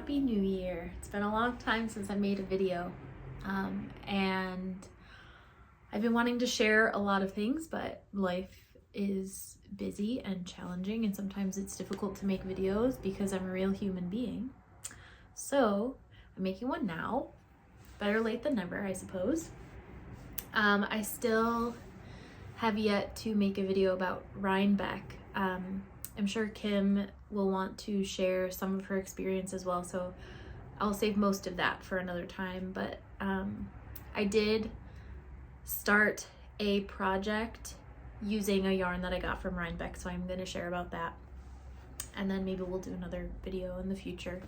Happy New Year. It's been a long time since I made a video, and I've been wanting to share a lot of things, but life is busy and challenging, and sometimes it's difficult to make videos because I'm a real human being. So I'm making one now. Better late than never, I suppose. I still have yet to make a video about Rhinebeck. I'm sure Kim will want to share some of her experience as well, so I'll save most of that for another time. But I did start a project using a yarn that I got from Rhinebeck, so I'm going to share about that, and then maybe we'll do another video in the future.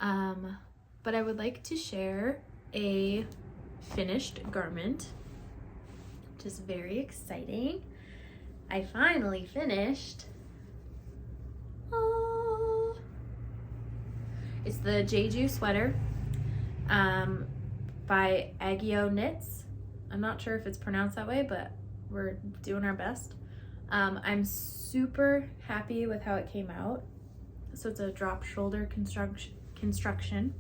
But I would like to share a finished garment, which is very exciting. I finally finished. Oh, it's the Jeju sweater by Agio Knits. I'm not sure if it's pronounced that way, but we're doing our best. I'm super happy with how it came out. So it's a drop shoulder construction.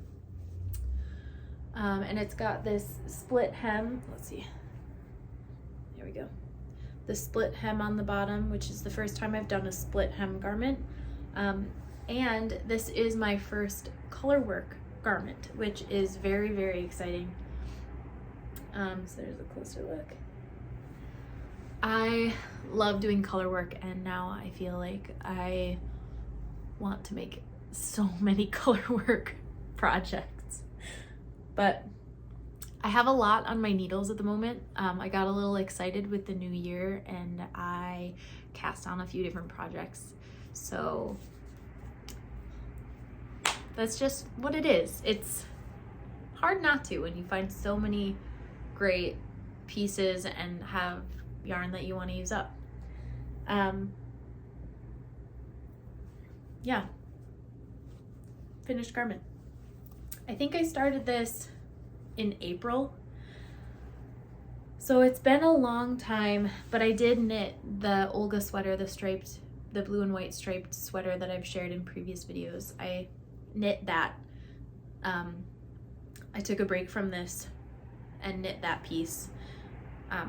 And it's got this split hem. Let's see. There we go. The split hem on the bottom, which is the first time I've done a split hem garment. And this is my first color work garment, which is very, very exciting. So there's a closer look. I love doing color work, and now I feel like I want to make so many color work projects. But I have a lot on my needles at the moment. I got a little excited with the new year and I cast on a few different projects. So that's just what it is. It's hard not to when you find so many great pieces and have yarn that you want to use up. Yeah, finished garment. I think I started this in April, so it's been a long time, but I did knit the Olga sweater, the blue and white striped sweater that I've shared in previous videos. I knit that. I took a break from this and knit that piece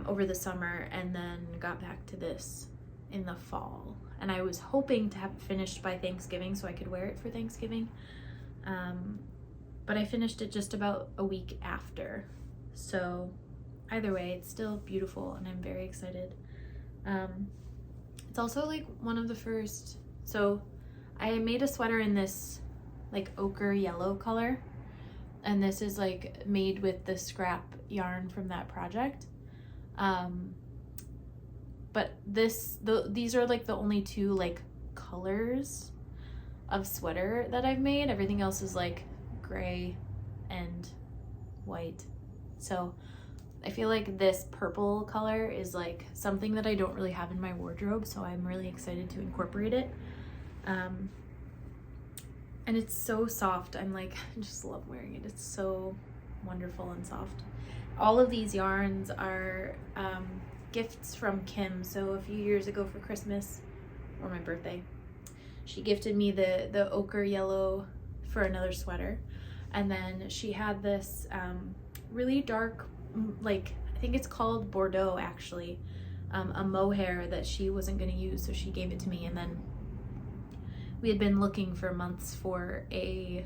over the summer, and then got back to this in the fall, and I was hoping to have it finished by Thanksgiving so I could wear it for Thanksgiving. But I finished it just about a week after. So either way, it's still beautiful and I'm very excited. It's also like one of the first, so I made a sweater in this like ochre yellow color, and this is like made with the scrap yarn from that project. But these are like the only two like colors of sweater that I've made. Everything else is like gray and white. So I feel like this purple color is like something that I don't really have in my wardrobe, so I'm really excited to incorporate it. And it's so soft. I just love wearing it. It's so wonderful and soft. All of these yarns are gifts from Kim. So a few years ago for Christmas or my birthday, she gifted me the ochre yellow for another sweater. And then she had this really dark, like, I think it's called Bordeaux actually, a mohair that she wasn't going to use, so she gave it to me. And then we had been looking for months for the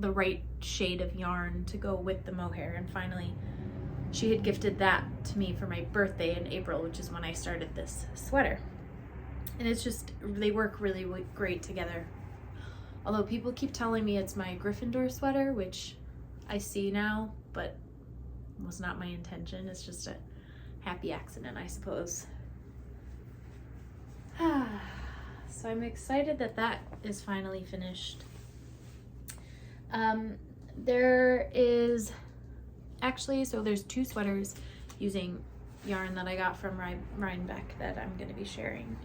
right shade of yarn to go with the mohair, and finally she had gifted that to me for my birthday in April, which is when I started this sweater. And it's just, they work really, really great together. Although people keep telling me it's my Gryffindor sweater, which I see now, but was not my intention. It's just a happy accident, I suppose. So I'm excited that that is finally finished. There is actually, so there's two sweaters using yarn that I got from Rhinebeck that I'm going to be sharing.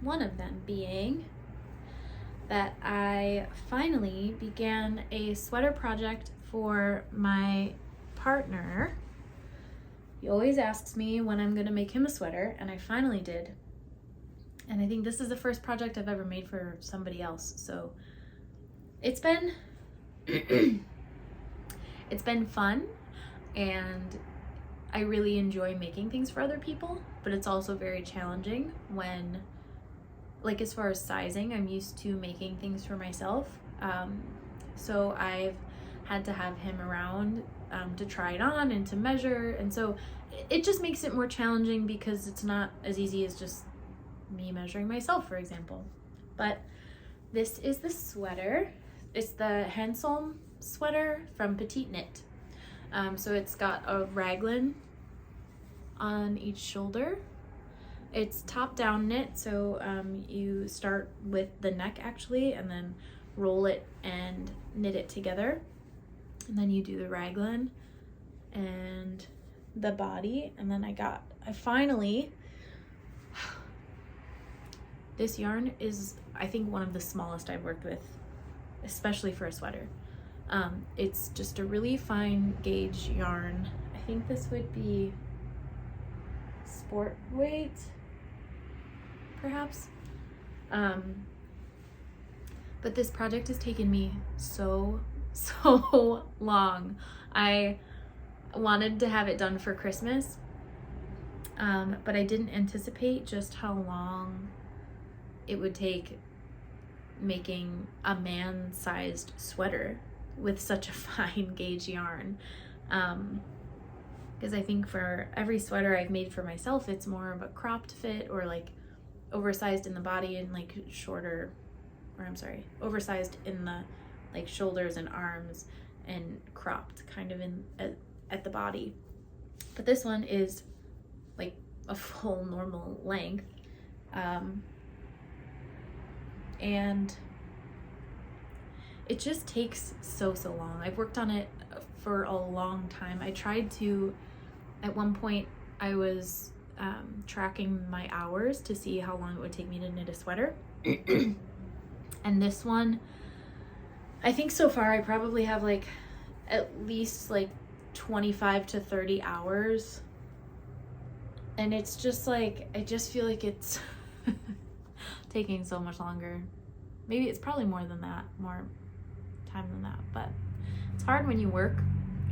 One of them being that I finally began a sweater project for my partner. He always asks me when I'm going to make him a sweater, and I finally did. And I think this is the first project I've ever made for somebody else. So it's been it's been fun, and I really enjoy making things for other people, but it's also very challenging when, like, as far as sizing, I'm used to making things for myself. So I've had to have him around to try it on and to measure. And so it just makes it more challenging because it's not as easy as just me measuring myself, for example. But this is the sweater. It's the Handsome sweater from Petite Knit. So it's got a raglan on each shoulder. It's top down knit, so you start with the neck actually, and then roll it and knit it together, and then you do the raglan and the body. And then I finally, this yarn is, I think, one of the smallest I've worked with, especially for a sweater. It's just a really fine gauge yarn. I think this would be sport weight, perhaps. But this project has taken me so long. I wanted to have it done for Christmas, but I didn't anticipate just how long it would take making a man-sized sweater with such a fine gauge yarn. Because I think for every sweater I've made for myself, it's more of a cropped fit, or like oversized in the body and like shorter, or I'm sorry, oversized in the like shoulders and arms and cropped kind of in at the body. But this one is like a full normal length. And it just takes so long. I've worked on it for a long time. I tried to, at one point I was tracking my hours to see how long it would take me to knit a sweater. And this one, I think so far I probably have like at least like 25 to 30 hours. And it's just like, I just feel like it's taking so much longer. Maybe it's probably more than that, more time than that, but it's hard when you work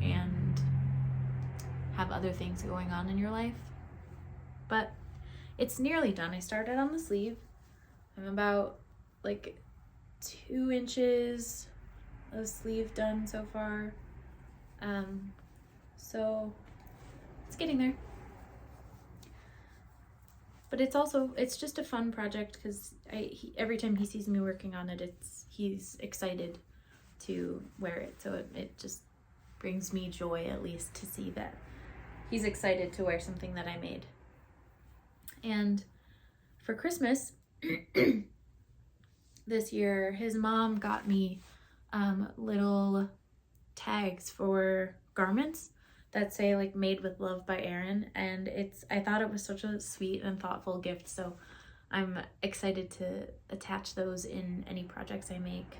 and have other things going on in your life. But it's nearly done. I started on the sleeve. I'm about like 2 inches of sleeve done so far. So it's getting there. But it's just a fun project because every time he sees me working on it, he's excited to wear it. So it just brings me joy, at least, to see that he's excited to wear something that I made. And for Christmas this year, his mom got me little tags for garments that say like "Made with Love" by Arynne, and I thought it was such a sweet and thoughtful gift, so I'm excited to attach those in any projects I make,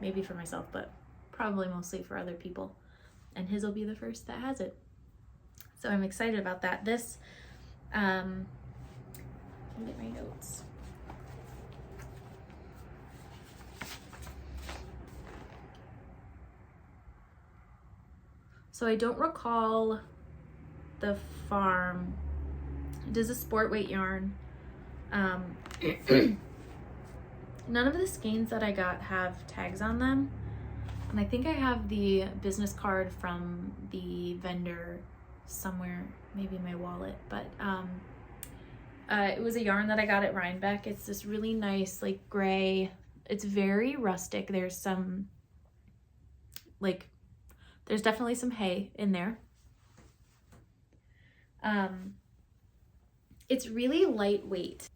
maybe for myself, but probably mostly for other people, and his will be the first that has it. So I'm excited about that. This, let me get my notes. So I don't recall the farm. It is a sport weight yarn. None of the skeins that I got have tags on them. And I think I have the business card from the vendor somewhere, maybe in my wallet. But it was a yarn that I got at Rhinebeck. It's this really nice, like, gray. It's very rustic. There's some, like, there's definitely some hay in there. It's really lightweight.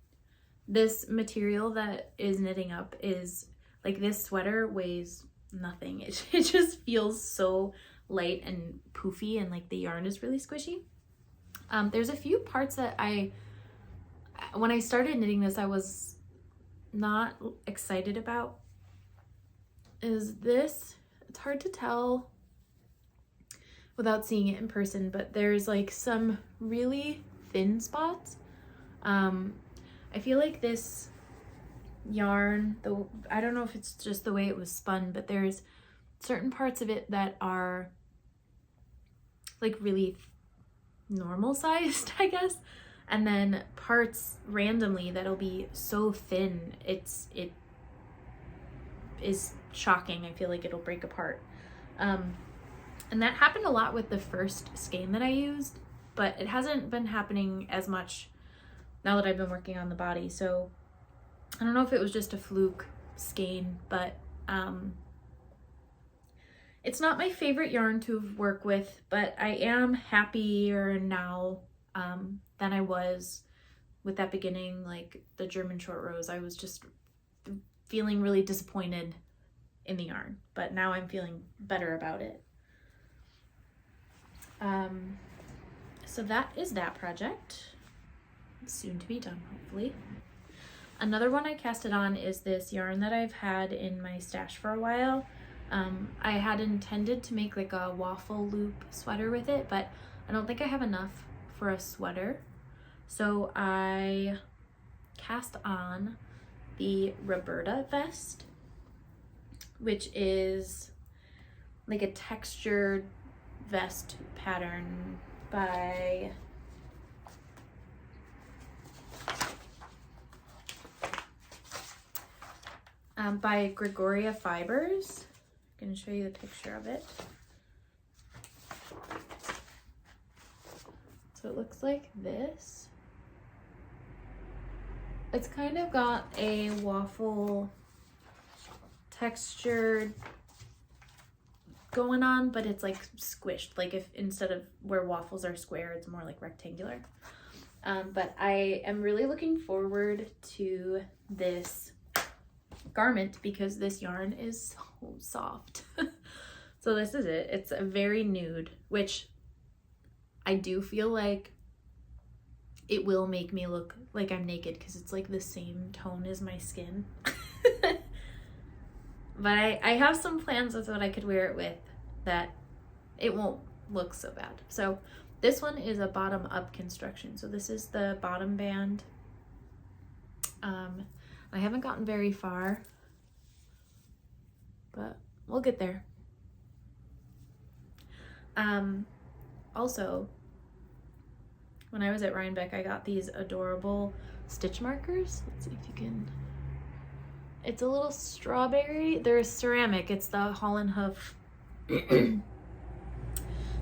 This material that is knitting up is, like, this sweater weighs nothing. It just feels so light and poofy, and like the yarn is really squishy. There's a few parts that when I started knitting this, I was not excited about. Is this, it's hard to tell without seeing it in person, but there's like some really thin spots. I feel like this yarn, though, I don't know if it's just the way it was spun, but there's certain parts of it that are like really normal sized, I guess, and then parts randomly that'll be so thin it is shocking. I feel like it'll break apart. And that happened a lot with the first skein that I used, but it hasn't been happening as much now that I've been working on the body. So I don't know if it was just a fluke skein, but it's not my favorite yarn to work with, but I am happier now than I was with that beginning, like the German short rows. I was just feeling really disappointed in the yarn, but now I'm feeling better about it. So that is that project. Soon to be done, hopefully. Another one I casted on is this yarn that I've had in my stash for a while. I had intended to make like a waffle loop sweater with it, but I don't think I have enough for a sweater. So I cast on the Roberta vest, which is like a textured vest pattern by Gregoria Fibers. I'm going to show you the picture of it. So it looks like this. It's kind of got a waffle textured going on, but it's like squished. Like if instead of where waffles are square, it's more like rectangular. But I am really looking forward to this garment because this yarn is so soft. So this is it. It's a very nude, which I do feel like it will make me look like I'm naked because it's like the same tone as my skin. But I have some plans with what I could wear it with that it won't look so bad. So this one is a bottom up construction. So this is the bottom band. I haven't gotten very far, but we'll get there. Also, when I was at Rhinebeck, I got these adorable stitch markers. Let's see if you can. It's a little strawberry. They're ceramic. It's the Holland Hoof.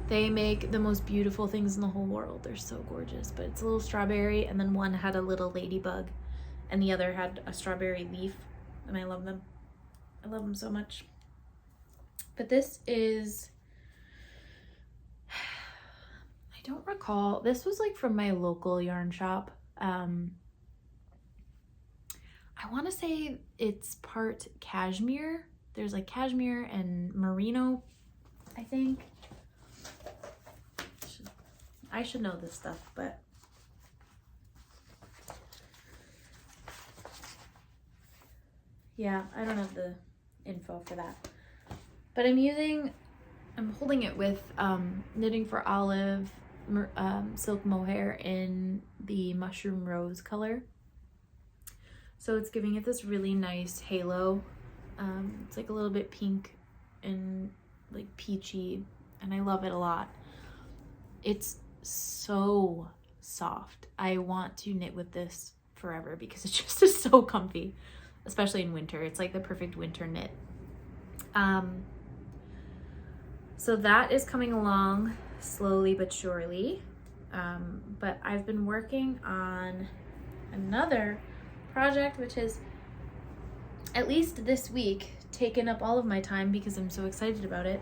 They make the most beautiful things in the whole world. They're so gorgeous. But it's a little strawberry, and then one had a little ladybug, and the other had a strawberry leaf, and I love them. I love them so much. But this is, I don't recall. This was like from my local yarn shop. I want to say it's part cashmere. There's like cashmere and merino, I think. I should know this stuff, but yeah, I don't have the info for that. But I'm holding it with Knitting for Olive silk mohair in the mushroom rose color. So it's giving it this really nice halo. It's like a little bit pink and like peachy, and I love it a lot. It's so soft. I want to knit with this forever because it just is so comfy, especially in winter. It's like the perfect winter knit. So that is coming along slowly but surely. But I've been working on another project, which has, at least this week, taken up all of my time because I'm so excited about it.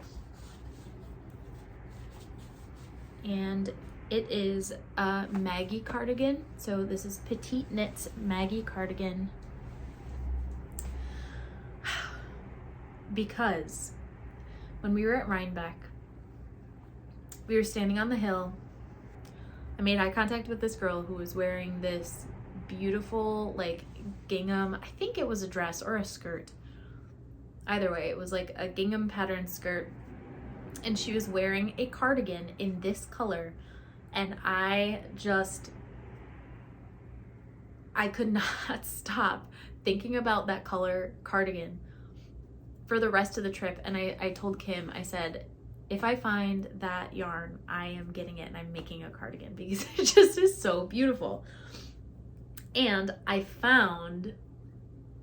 And it is a Maggie cardigan. So this is Petite Knits Maggie cardigan. Because when we were at Rhinebeck, we were standing on the hill. I made eye contact with this girl who was wearing this beautiful like gingham, I think it was a dress or a skirt. Either way, it was like a gingham pattern skirt, and she was wearing a cardigan in this color, and I I could not stop thinking about that color cardigan for the rest of the trip. And I told Kim, I said, if I find that yarn, I am getting it and I'm making a cardigan because it just is so beautiful. And I found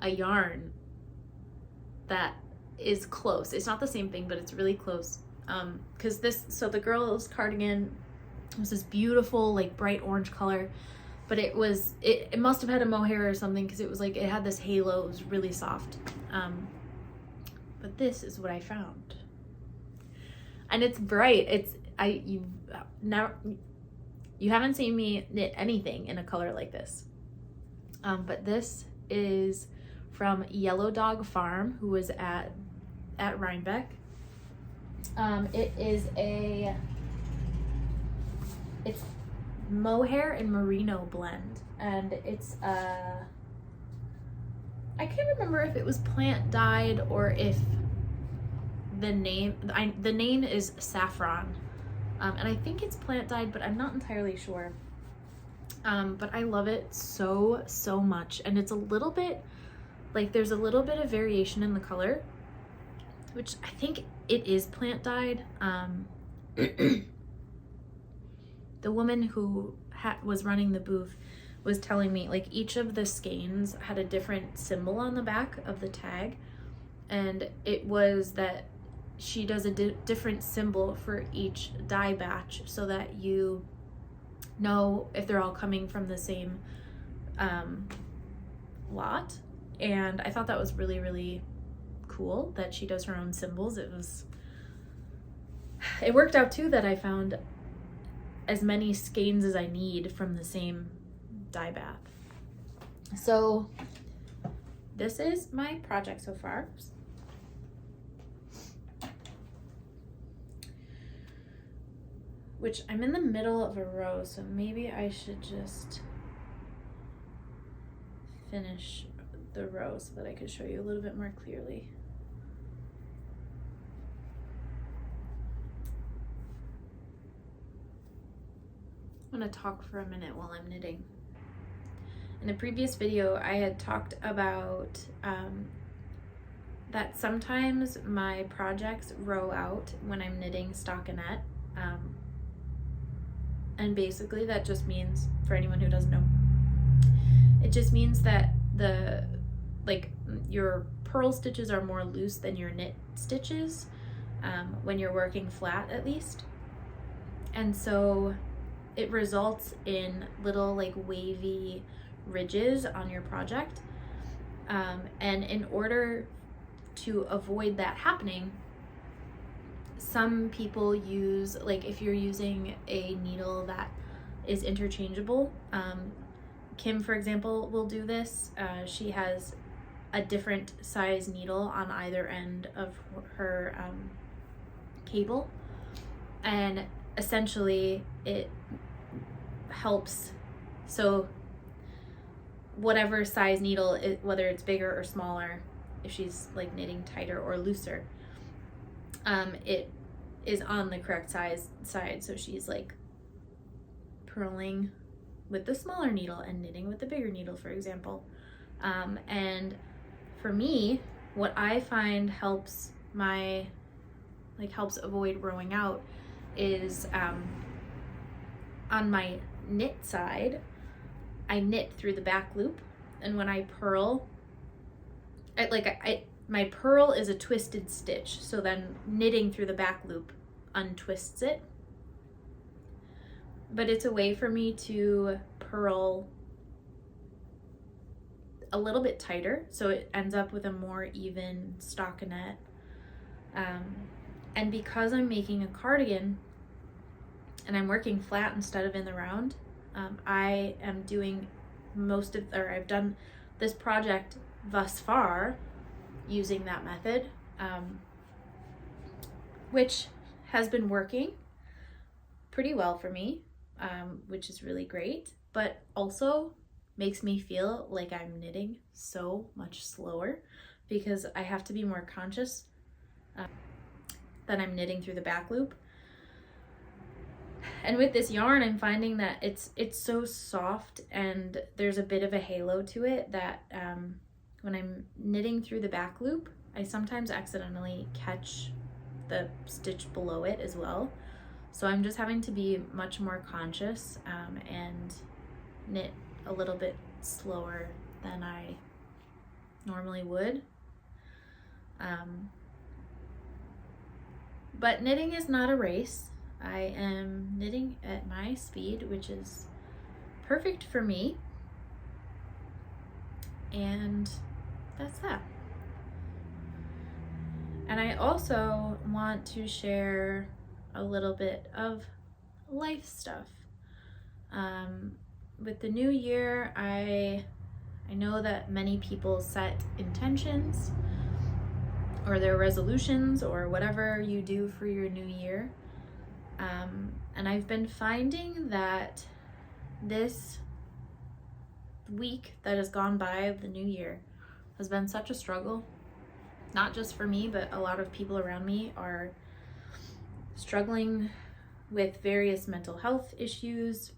a yarn that is close. It's not the same thing, but it's really close. Because so the girl's cardigan was this beautiful, like bright orange color, but it must have had a mohair or something, because it was like, it had this halo, it was really soft. But this is what I found. And it's bright. You haven't seen me knit anything in a color like this. But this is from Yellow Dog Farm, who was at Rhinebeck. It's mohair and merino blend, and it's I can't remember if it was plant dyed or if the name is saffron, and I think it's plant dyed, but I'm not entirely sure. But I love it so much, and it's a little bit like, there's a little bit of variation in the color, which I think it is plant dyed. The woman who was running the booth was telling me, like, each of the skeins had a different symbol on the back of the tag, and it was that she does a different symbol for each dye batch so that you know if they're all coming from the same lot. And I thought that was really cool that she does her own symbols. It worked out too that I found as many skeins as I need from the same dye bath. So this is my project so far. Which I'm in the middle of a row, so maybe I should just finish the row so that I could show you a little bit more clearly. I'm gonna talk for a minute while I'm knitting. In a previous video, I had talked about that sometimes my projects row out when I'm knitting stockinette. And basically that just means, for anyone who doesn't know, it just means that your purl stitches are more loose than your knit stitches when you're working flat, at least. And so it results in little like wavy ridges on your project. And in order to avoid that happening, some people use, like if you're using a needle that is interchangeable, Kim, for example, will do this. She has a different size needle on either end of her cable, and essentially it helps. So whatever size needle, whether it's bigger or smaller, if she's like knitting tighter or looser, it is on the correct side. So she's like purling with the smaller needle and knitting with the bigger needle, for example. And for me, what I find helps avoid rowing out is on my knit side, I knit through the back loop, and when I purl, my purl is a twisted stitch, so then knitting through the back loop untwists it. But it's a way for me to purl a little bit tighter, so it ends up with a more even stockinette. And because I'm making a cardigan and I'm working flat instead of in the round, I am doing I've done this project thus far using that method, which has been working pretty well for me, which is really great, but also makes me feel like I'm knitting so much slower because I have to be more conscious that I'm knitting through the back loop. And with this yarn, I'm finding that it's so soft, and there's a bit of a halo to it that when I'm knitting through the back loop, I sometimes accidentally catch the stitch below it as well. So I'm just having to be much more conscious and knit a little bit slower than I normally would. But knitting is not a race. I am knitting at my speed, which is perfect for me. And that's that. And I also want to share a little bit of life stuff. With the new year, I know that many people set intentions or their resolutions or whatever you do for your new year. And I've been finding that this week that has gone by of the new year has been such a struggle, not just for me, but a lot of people around me are struggling with various mental health issues,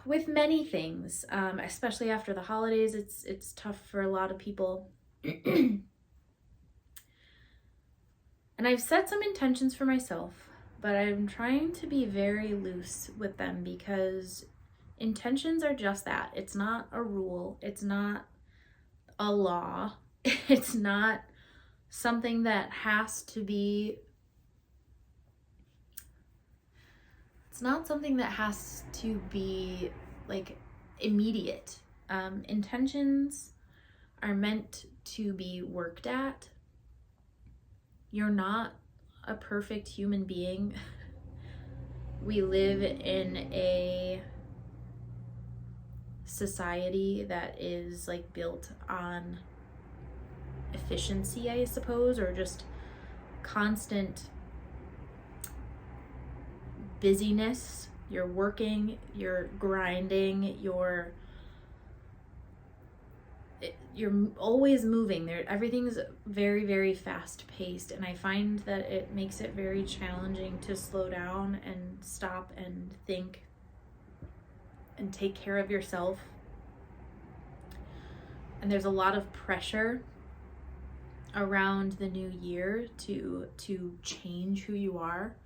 with many things, especially after the holidays. It's tough for a lot of people. And I've set some intentions for myself, but I'm trying to be very loose with them, because intentions are just that. It's not a rule. It's not a law. It's not something that has to be, like immediate. Intentions are meant to be worked at. You're not a perfect human being. We live in a society that is like built on efficiency, I suppose, or just constant busyness. You're working, you're grinding, you're always moving. Everything's very, very fast paced, and I find that it makes it very challenging to slow down and stop and think and take care of yourself. And there's a lot of pressure around the new year to change who you are.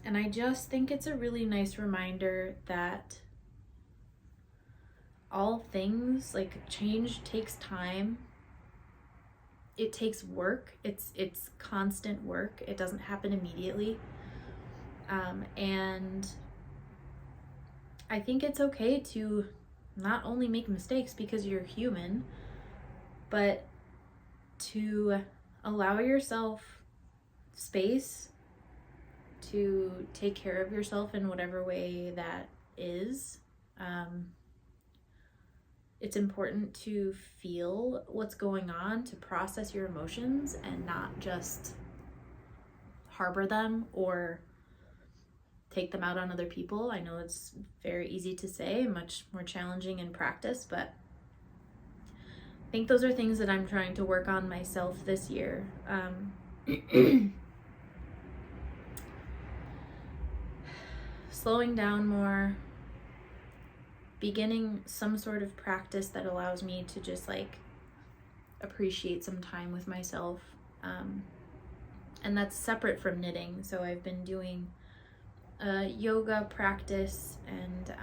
And I just think it's a really nice reminder that all things, like change, takes time. It takes work. It's constant work. It doesn't happen immediately. And I think it's okay to not only make mistakes, because you're human, but to allow yourself space to take care of yourself in whatever way that is. It's important to feel what's going on, to process your emotions and not just harbor them or take them out on other people. I know it's very easy to say, much more challenging in practice, but I think those are things that I'm trying to work on myself this year. Slowing down more, beginning some sort of practice that allows me to just like appreciate some time with myself. And that's separate from knitting. So I've been doing a yoga practice, and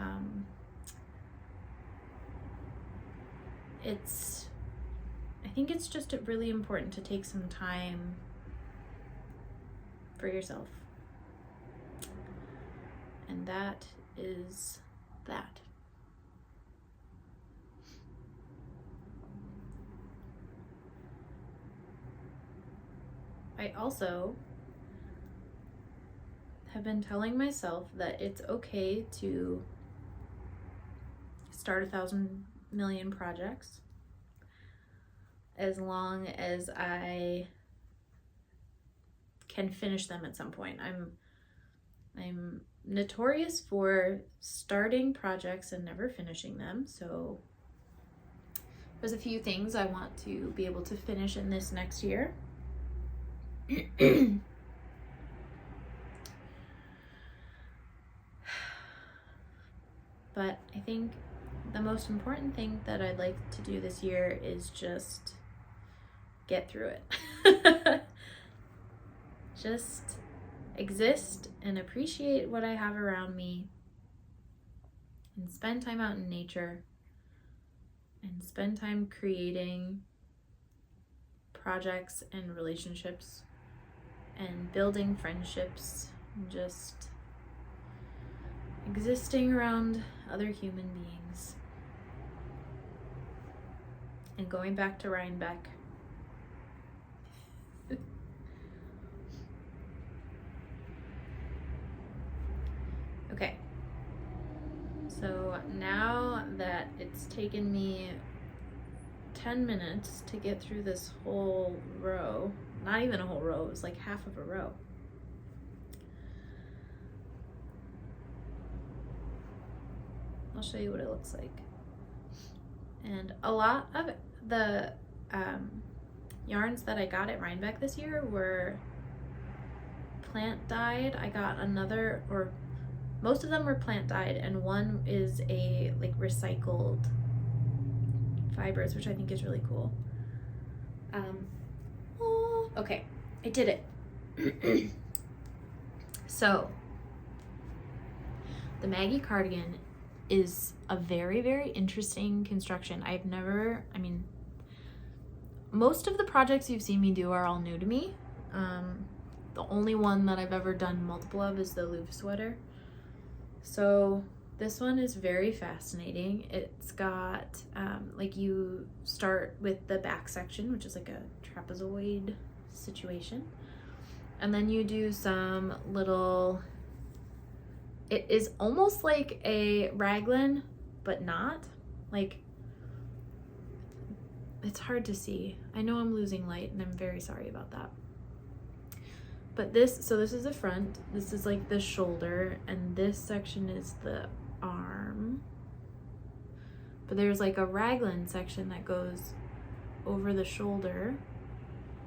I think it's just really important to take some time for yourself. And that is that. I also have been telling myself that it's okay to start 1,000 million projects as long as I can finish them at some point. I'm notorious for starting projects and never finishing them, so There's a few things I want to be able to finish in this next year. But I think the most important thing that I'd like to do this year is just get through it. Just exist and appreciate what I have around me, and spend time out in nature, and spend time creating projects and relationships and building friendships, and just existing around other human beings. And going back to Rhinebeck. Okay, so now that it's taken me 10 minutes to get through this whole row, not even a whole row, it was like half of a row. I'll show you what it looks like. And a lot of the yarns that I got at Rhinebeck this year were plant dyed. I got another, or most of them were plant dyed, and one is a like recycled fibers, which I think is really cool. Okay, I did it. So the Maggie cardigan is a very, very interesting construction. I mean, most of the projects you've seen me do are all new to me. The only one that I've ever done multiple of is the Louvre sweater. So this one is very fascinating. It's got, like, you start with the back section, which is like a trapezoid situation. And then you do some little, it is almost like a raglan, but not. Like, it's hard to see. I know I'm losing light, and I'm very sorry about that. But so this is the front, this is like the shoulder, and this section is the arm. But there's like a raglan section that goes over the shoulder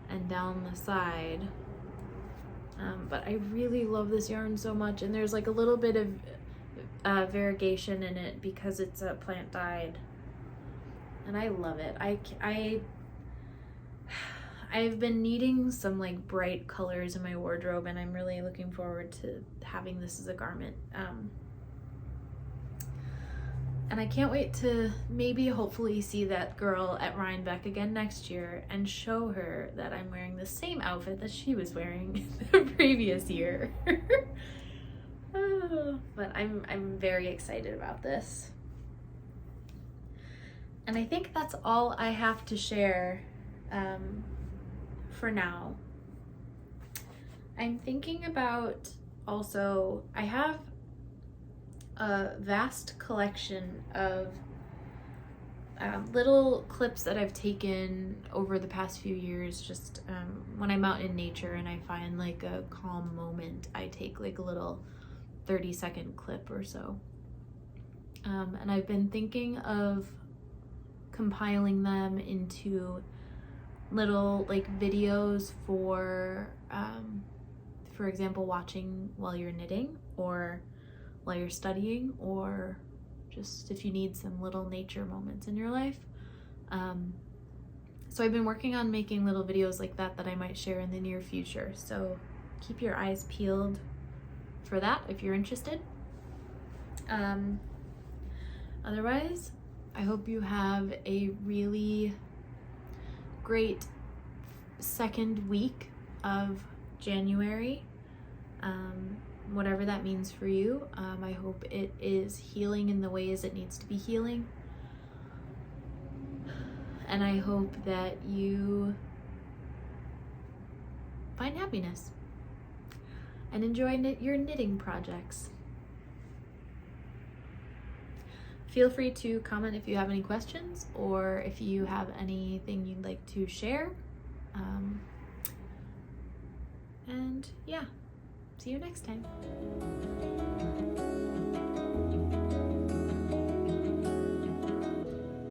and down the side. But I really love this yarn so much, and there's like a little bit of variegation in it because it's a plant dyed, and I love it. I've been needing some like bright colors in my wardrobe, and I'm really looking forward to having this as a garment. And I can't wait to maybe hopefully see that girl at Rhinebeck again next year and show her that I'm wearing the same outfit that she was wearing the previous year. But I'm very excited about this. And I think that's all I have to share for now. I'm thinking about also, I have a vast collection of little clips that I've taken over the past few years, just when I'm out in nature and I find like a calm moment, I take like a little 30-second clip or so. And I've been thinking of compiling them into little like videos for example, watching while you're knitting, or while you're studying, or just if you need some little nature moments in your life. So I've been working on making little videos like that I might share in the near future. So keep your eyes peeled for that if you're interested. Otherwise, I hope you have a really great second week of January. Whatever that means for you. I hope it is healing in the ways it needs to be healing. And I hope that you find happiness and enjoy your knitting projects. Feel free to comment if you have any questions, or if you have anything you'd like to share. And yeah. See you next time.